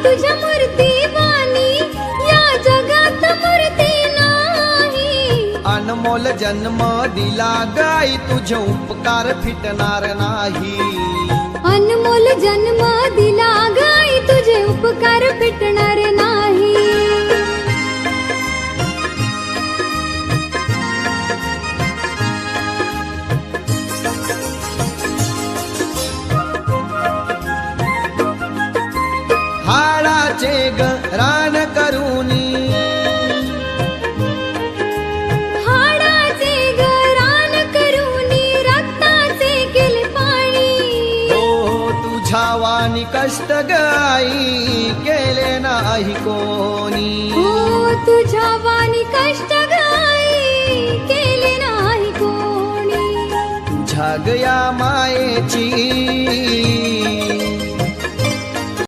तुझ्या मूर्तीवानी या जगात मूर्ती नाही. अनमोल जन्म दिला गाई तुझे उपकार फिटणार नाही. अनमोल जन्म दिला गाई तुझे उपकार फिटणार नाही. हाडाचे रान करूनी हाडाचे रान करूनी रक्ताचे केले पाणी. हो तुझ्या वाणी कष्ट गाई केले नाही कोणी. हो तुझ्या वाणी कष्ट गाई केले नाही कोणी. तुझ्या गया मायेची